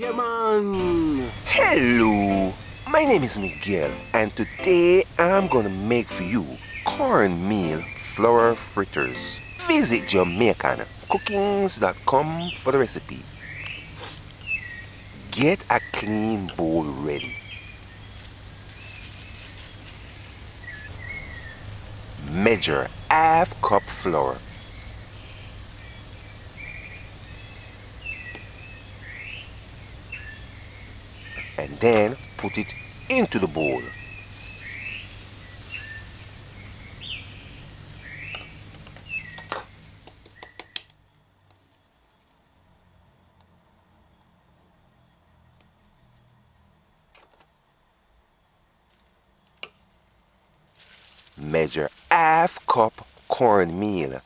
Yeah, man. Hello, my name is Miguel, and today I'm gonna make for you cornmeal flour fritters. Visit JamaicanCookings.com for the recipe. Get a clean bowl ready. Measure half cup flour. And then put it into the bowl. Measure half cup cornmeal.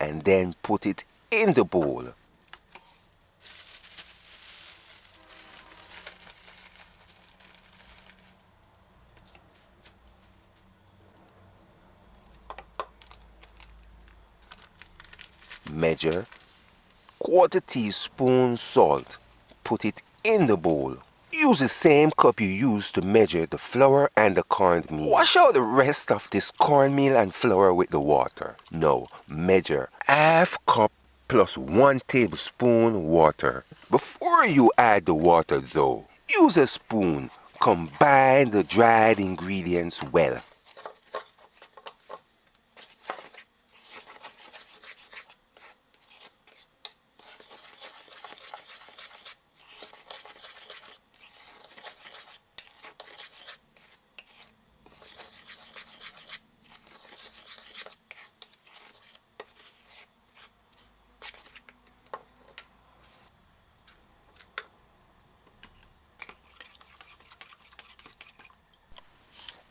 And then put it in the bowl. Measure quarter teaspoon salt. Put it in the bowl. Use the same cup you used to measure the flour and the cornmeal. Wash out the rest of this cornmeal and flour with the water. Now measure half cup plus 1 tablespoon water. Before you add the water though, use a spoon. Combine the dried ingredients well.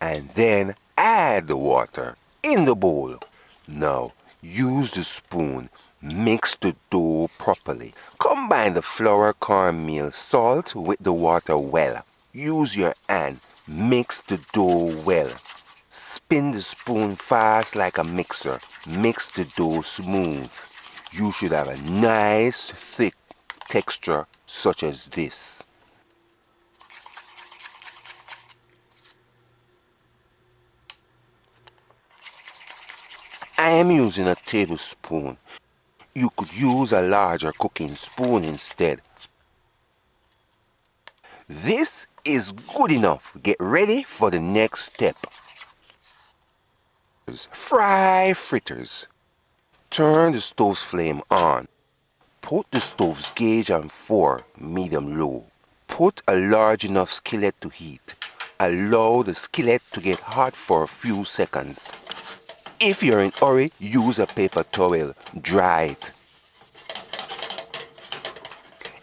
And then add the water in the bowl. Now use the spoon, mix the dough properly. Combine the flour, cornmeal, salt with the water well. Use your hand, mix the dough well. Spin the spoon fast like a mixer. Mix the dough smooth. You should have a nice thick texture such as this. I am using a tablespoon. You could use a larger cooking spoon instead. This is good enough. Get ready for the next step. Fry fritters. Turn the stove's flame on. Put the stove's gauge on 4, medium-low. Put a large enough skillet to heat. Allow the skillet to get hot for a few seconds. If you're in a hurry, use a paper towel. Dry it.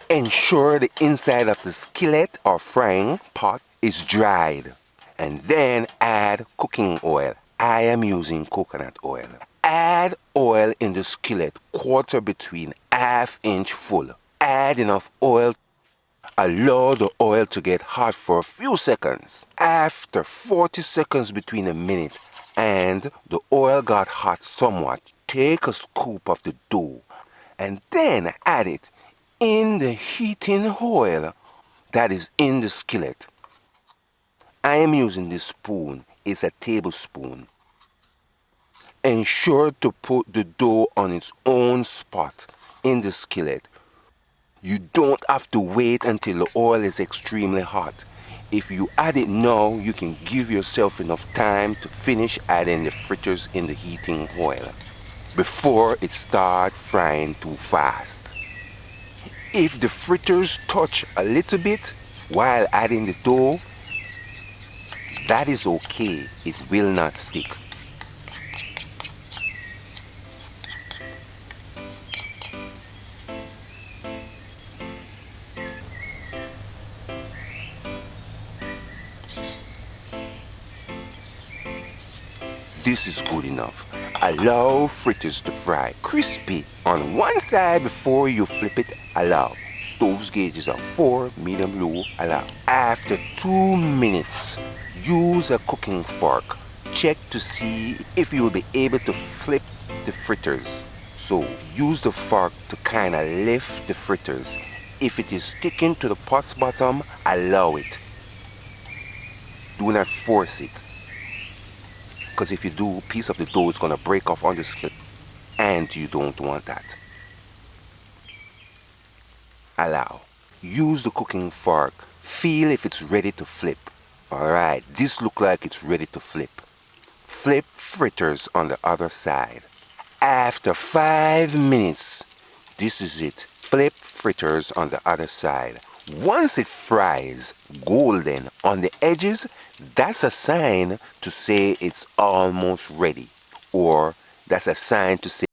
Ensure the inside of the skillet or frying pot is dried. And then add cooking oil. I am using coconut oil. Add oil in the skillet, quarter between ½ inch full. Add enough oil. Allow the oil to get hot for a few seconds. After 40 seconds between a minute and the oil got hot somewhat, take a scoop of the dough and then add it in the heating oil that is in the skillet. I am using this spoon. It's a tablespoon. Ensure to put the dough on its own spot in the skillet. You don't have to wait until the oil is extremely hot. If you add it now, you can give yourself enough time to finish adding the fritters in the heating oil before it starts frying too fast. If the fritters touch a little bit while adding the dough, that is okay. It will not stick. This is good enough. Allow fritters to fry crispy on one side before you flip it. Allow. Stove's gauge is up. 4, medium, low, allow. After 2 minutes, use a cooking fork. Check to see if you will be able to flip the fritters. So use the fork to kind of lift the fritters. If it is sticking to the pot's bottom, allow it. Do not force it. Because if you do, a piece of the dough is going to break off on the skillet. And you don't want that. Allow. Use the cooking fork. Feel if it's ready to flip. Alright, this looks like it's ready to flip. Flip fritters on the other side. After 5 minutes, this is it. Flip fritters on the other side. Once it fries golden on the edges, that's a sign to say it's almost ready. Or that's a sign to say